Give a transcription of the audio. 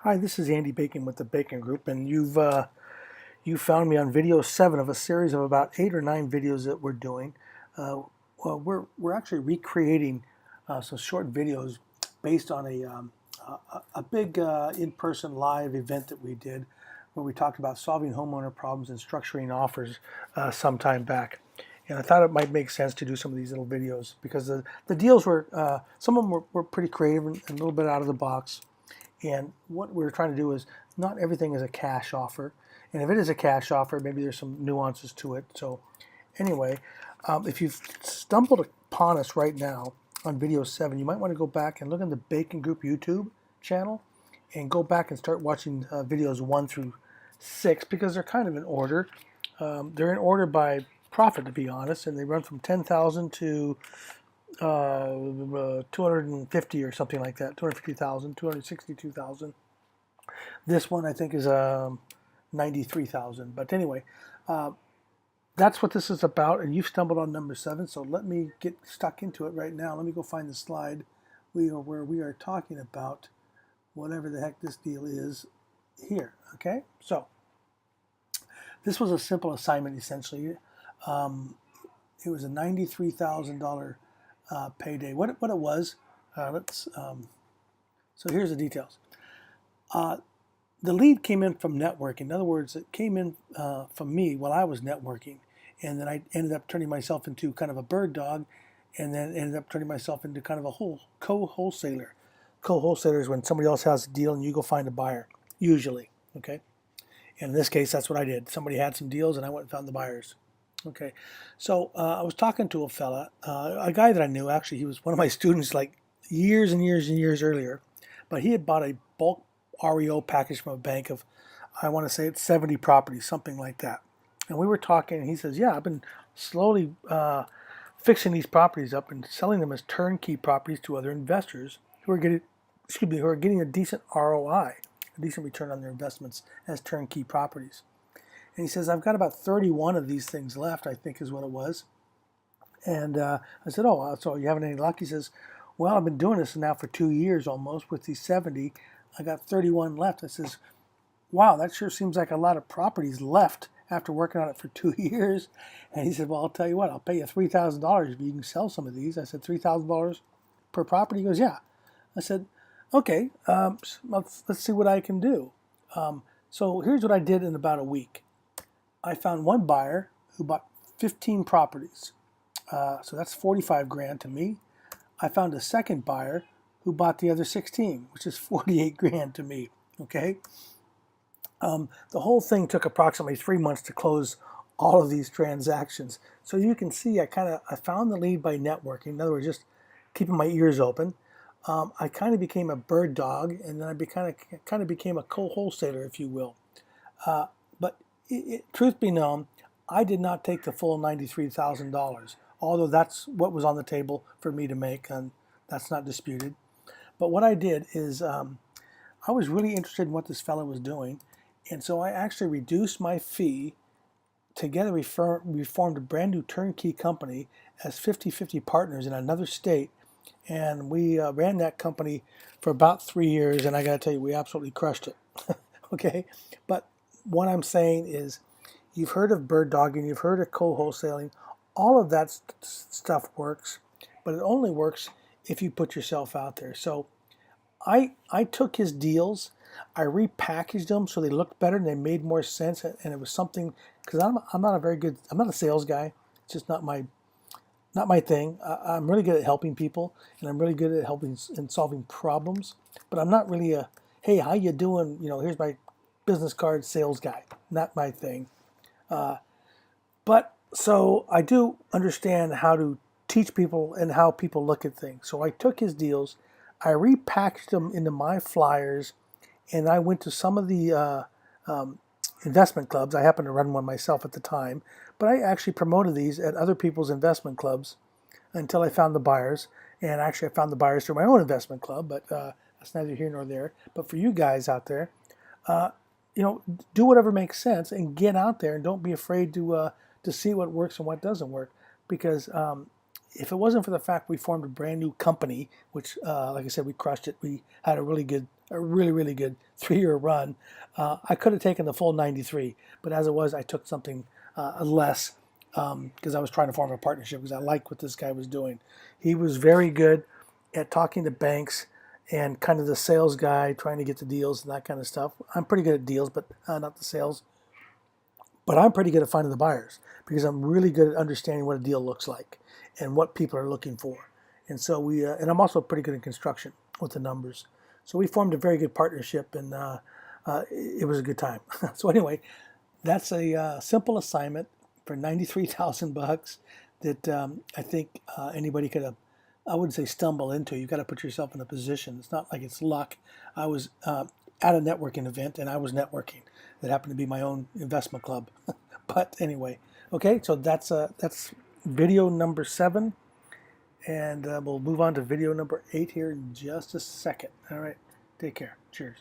Hi, this is Andy Bacon with the Bacon Group, and you found me on video 7 of a series of about 8 or 9 videos that we're doing. We're actually recreating some short videos based on a big in-person live event that we did, where we talked about solving homeowner problems and structuring offers some time back. And I thought it might make sense to do some of these little videos because the deals were some of them were pretty creative and a little bit out of the box. And what we're trying to do is not everything is a cash offer. And if it is a cash offer, maybe there's some nuances to it. So anyway, if you've stumbled upon us right now on video 7, you might want to go back and look on the Bacon Group YouTube channel and go back and start watching videos 1 through 6 because they're kind of in order. They're in order by profit, to be honest, and they run from 10,000 to 250 or something like that, 250,000, 262,000. This one I think is 93,000. But anyway, that's what this is about, and you've stumbled on number 7. So let me get stuck into it right now. Let me go find the slide where we are talking about whatever the heck this deal is here. Okay, so this was a simple assignment essentially. It was a $93,000 payday. What it was, so here's the details. The lead came in from networking. In other words, it came in from me while I was networking, and then I ended up turning myself into kind of a bird dog, and then ended up turning myself into kind of a whole co-wholesaler. Co-wholesaler is when somebody else has a deal and you go find a buyer, usually. Okay, and in this case, that's what I did. Somebody had some deals, and I went and found the buyers. Okay, so I was talking to a fella, a guy that I knew. Actually, he was one of my students like years and years and years earlier, but he had bought a bulk REO package from a bank of, I want to say it's 70 properties, something like that. And we were talking, and he says, yeah, I've been slowly fixing these properties up and selling them as turnkey properties to other investors who are getting a decent ROI, a decent return on their investments as turnkey properties. And he says, I've got about 31 of these things left, I think is what it was. And I said, oh, so you haven't any luck? He says, well, I've been doing this now for 2 years almost with these 70. I got 31 left. I says, wow, that sure seems like a lot of properties left after working on it for 2 years. And he said, well, I'll tell you what, I'll pay you $3,000 if you can sell some of these. I said, $3,000 per property? He goes, yeah. I said, okay, let's see what I can do. So here's what I did in about a week. I found one buyer who bought 15 properties. So that's 45 grand to me. I found a second buyer who bought the other 16, which is 48 grand to me. Okay. The whole thing took approximately 3 months to close all of these transactions. So you can see I found the lead by networking. In other words, just keeping my ears open. I kind of became a bird dog, and then I kind of became a co-wholesaler, if you will. But truth be known, I did not take the full $93,000, although that's what was on the table for me to make, and that's not disputed. But what I did is I was really interested in what this fellow was doing, and so I actually reduced my fee. Together we formed a brand new turnkey company as 50-50 partners in another state, and we ran that company for about 3 years, and I got to tell you, we absolutely crushed it. Okay, but what I'm saying is, you've heard of bird dogging, you've heard of co-wholesaling. All of that stuff works, but it only works if you put yourself out there. So I took his deals, I repackaged them so they looked better and they made more sense, and it was something, because I'm not a sales guy. It's just not my thing. I'm really good at helping people, and I'm really good at helping and solving problems, but I'm not really a, hey, how you doing? Here's my business card sales guy. Not my thing. But so I do understand how to teach people and how people look at things. So I took his deals, I repackaged them into my flyers, and I went to some of the investment clubs. I happened to run one myself at the time, but I actually promoted these at other people's investment clubs until I found the buyers. And actually, I found the buyers through my own investment club, but that's neither here nor there. But for you guys out there, do whatever makes sense and get out there, and don't be afraid to see what works and what doesn't work. Because if it wasn't for the fact we formed a brand new company, which, like I said, we crushed it. We had a really good a really, really good 3-year run. I could have taken the full 93, but as it was, I took something less because I was trying to form a partnership because I liked what this guy was doing. He was very good at talking to banks and kind of the sales guy, trying to get the deals and that kind of stuff. I'm pretty good at deals, but not the sales. But I'm pretty good at finding the buyers because I'm really good at understanding what a deal looks like and what people are looking for. And so and I'm also pretty good in construction with the numbers. So we formed a very good partnership, and it was a good time. So anyway, that's a simple assignment for $93,000 that I think anybody could have, I wouldn't say stumble into. You've got to put yourself in a position. It's not like it's luck. I was at a networking event, and I was networking. That happened to be my own investment club. But anyway, okay, so that's video number 7. And we'll move on to video number 8 here in just a second. All right, take care. Cheers.